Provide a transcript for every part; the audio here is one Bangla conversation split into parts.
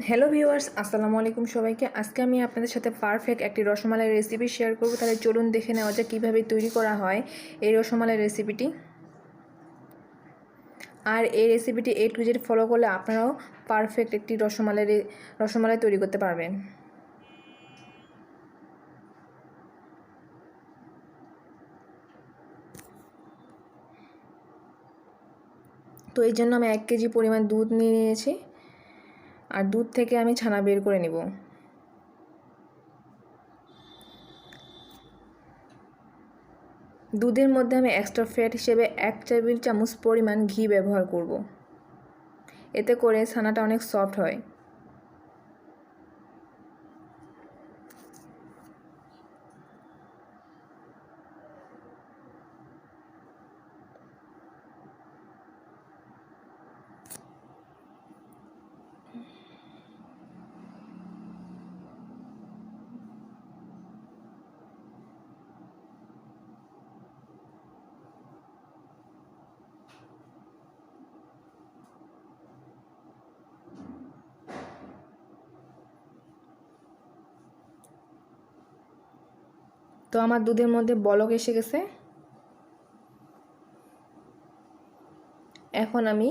হ্যালো ভিউয়ার্স, আসসালামু আলাইকুম সবাইকে। আজকে আমি আপনাদের সাথে পারফেক্ট একটি রসমালাই রেসিপি শেয়ার করব। তাহলে চলুন দেখে নেওয়া যায় কীভাবে তৈরি করা হয় এই রসমালাই রেসিপিটি। আর এই রেসিপিটি A to Z ফলো করলে আপনারাও পারফেক্ট একটি রসমালাই তৈরি করতে পারবেন। তো এই জন্য আমি 1 কেজি পরিমাণ দুধ নিয়ে নিয়েছি, আর দুধ থেকে আমি ছানা বের করে নেব। দুধের মধ্যে আমি এক্সট্রা ফ্যাট হিসেবে 1 টেবিল চামচ পরিমাণ ঘি ব্যবহার করব। এতে করে ছানাটা অনেক সফট হয়। তো আমার দুধের মধ্যে বলক এসে গেছে। এখন আমি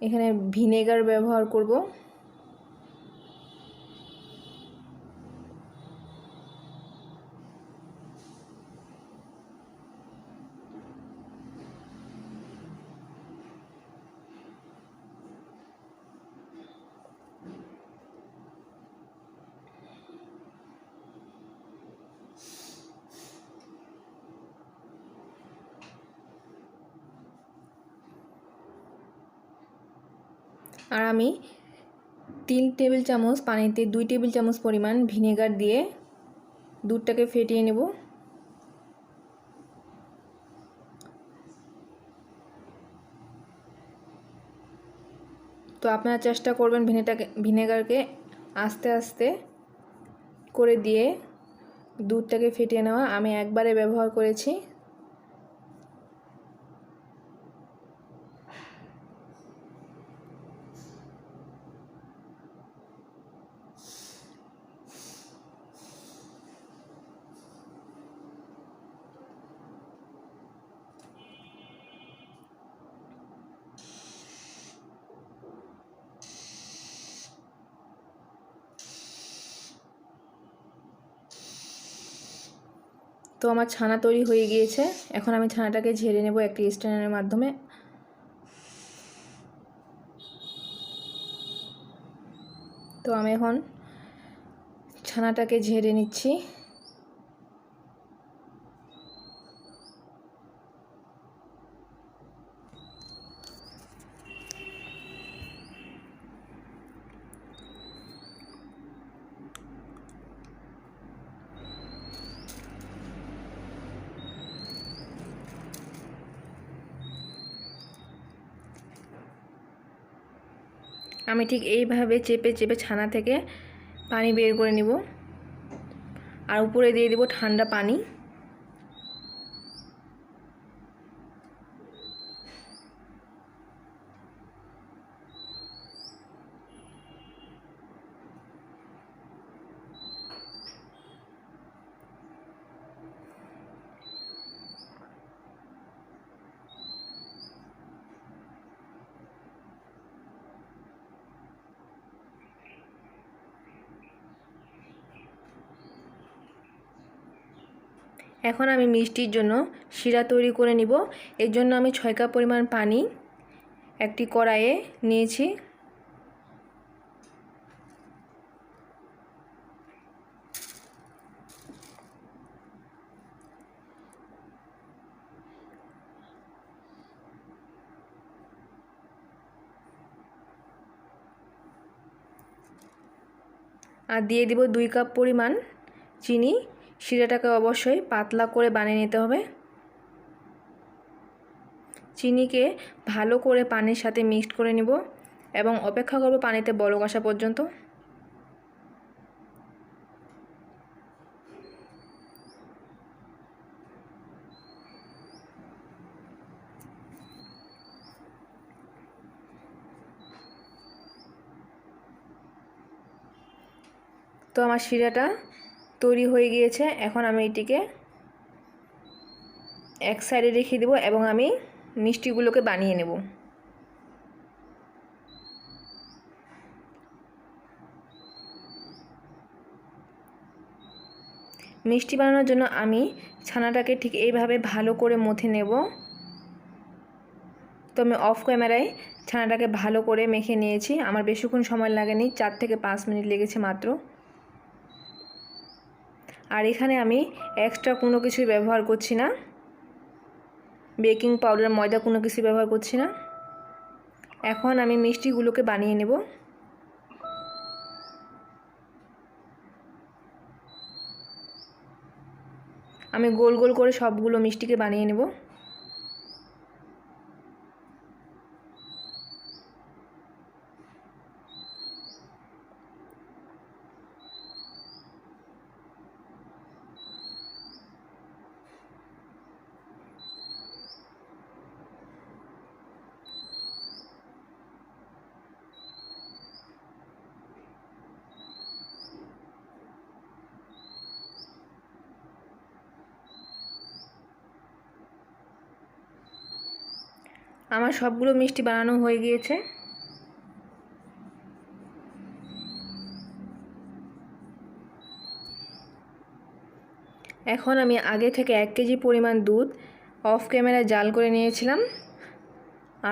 এখানে ভিনেগার ব্যবহার করব। আর আমি 3 টেবিল চামচ পানিতে 2 টেবিল চামচ পরিমাণ ভিনেগার দিয়ে দুধটাকে ফেটিয়ে নেব। তো আপনারা চেষ্টা করবেন ভিনেগারকে আস্তে আস্তে করে দিয়ে দুধটাকে ফেটিয়ে নেওয়া। আমি একবারে ব্যবহার করেছি। তো আমার ছানা তৈরি হয়ে গিয়েছে। এখন আমি ছানাটাকে ঝেড়ে নেব একটি স্ট্রেনারের মাধ্যমে। তো আমি এখন ছানাটাকে ঝেড়ে নিচ্ছি। আমি ঠিক এইভাবে চেপে চেপে ছানা থেকে পানি বের করে নিব, আর উপরে দিয়ে দিব ঠান্ডা পানি। এখন আমি মিষ্টির জন্য শিরা তৈরি করে নিব। এর জন্য আমি 6 কাপ পরিমাণ পানি একটি কড়াইয়ে নিয়েছি। আর দিয়ে দিব 2 কাপ পরিমাণ চিনি। শিরাটাকে অবশ্যই পাতলা করে বানিয়ে নিতে হবে। চিনিকে ভালো করে পানির সাথে মিক্সড করে নিব এবং অপেক্ষা করব পানিতে বলক আসা পর্যন্ত। তো আমার শিরাটা তৈরি হয়ে গিয়েছে। এখন আমি এটিকে এক সাইডে রেখে দেব এবং আমি মিষ্টিগুলোকে বানিয়ে নেব। মিষ্টি বানানোর জন্য আমি ছানাটাকে ঠিক এইভাবে ভালো করে মথে নেব। তো আমি অফ ক্যামেরায় ছানাটাকে ভালো করে মেখে নিয়েছি। আমার বেশিক্ষণ সময় লাগেনি, 4 থেকে 5 মিনিট লেগেছে মাত্র। আর এখানে আমি এক্সট্রা কোনো কিছুই ব্যবহার করছি না, বেকিং পাউডার, ময়দা কোনো কিছু ব্যবহার করছি না। এখন আমি মিষ্টিগুলোকে বানিয়ে নেব। আমি গোল গোল করে সবগুলো মিষ্টিকে বানিয়ে নেব। আমার সবগুলো মিষ্টি বানানো হয়ে গিয়েছে। এখন আমি আগে থেকে 1 কেজি পরিমাণ দুধ অফ ক্যামেরায় জাল করে নিয়েছিলাম।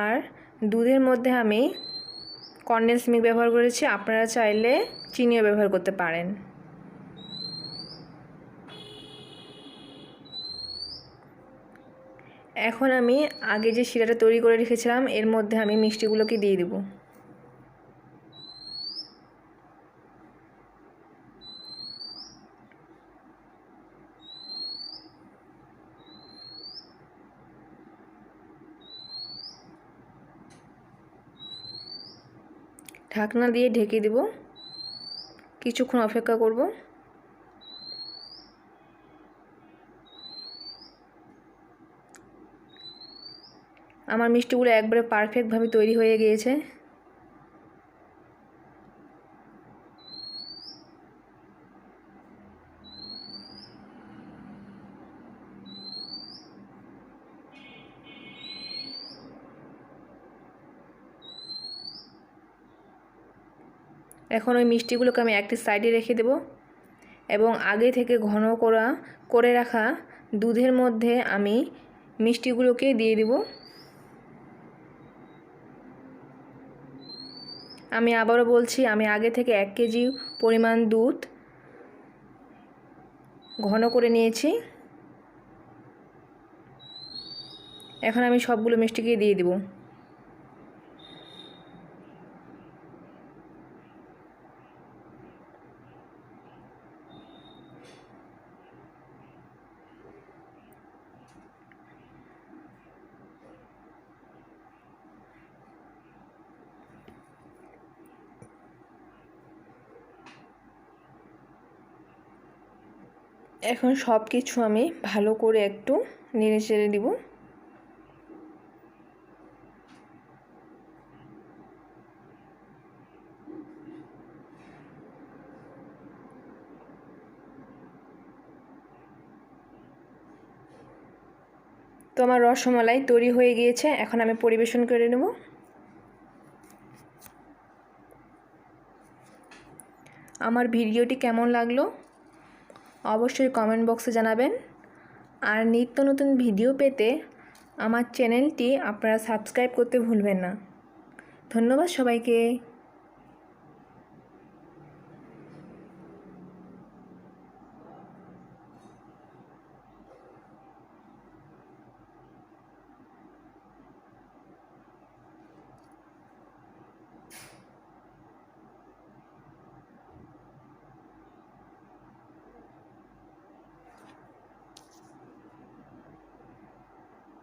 আর দুধের মধ্যে আমি কনডেন্স মিল্ক ব্যবহার করেছি, আপনারা চাইলে চিনিও ব্যবহার করতে পারেন। এখন আমি আগে যে শিরাটা তৈরি করে রেখেছিলাম এর মধ্যে আমি মিষ্টিগুলোকে দিয়ে দেব। ঢাকনা দিয়ে ঢেকে দেব, কিছুক্ষণ অপেক্ষা করব। আমার মিষ্টিগুলো একবারে পারফেক্টভাবে তৈরি হয়ে গিয়েছে। এখন ওই মিষ্টিগুলোকে আমি একটি সাইডে রেখে দেব এবং আগে থেকে ঘন করে রাখা দুধের মধ্যে আমি মিষ্টিগুলোকে দিয়ে দেব। আমি আবারও বলছি, আমি আগে থেকে 1 কেজি পরিমাণ দুধ ঘন করে নিয়েছি। এখন আমি সবগুলো মিষ্টিকে দিয়ে দেব। এখন সব কিছু আমি ভালো করে একটু নেড়ে চেড়ে দিব। তো আমার রসমালাই তৈরি হয়ে গিয়েছে, এখন আমি পরিবেশন করে নেব। আমার ভিডিওটি কেমন লাগলো অবশ্যই কমেন্ট বক্সে জানাবেন। আর নিত্য নতুন ভিডিও পেতে আমার চ্যানেলটি আপনারা সাবস্ক্রাইব করতে ভুলবেন না। ধন্যবাদ সবাইকে।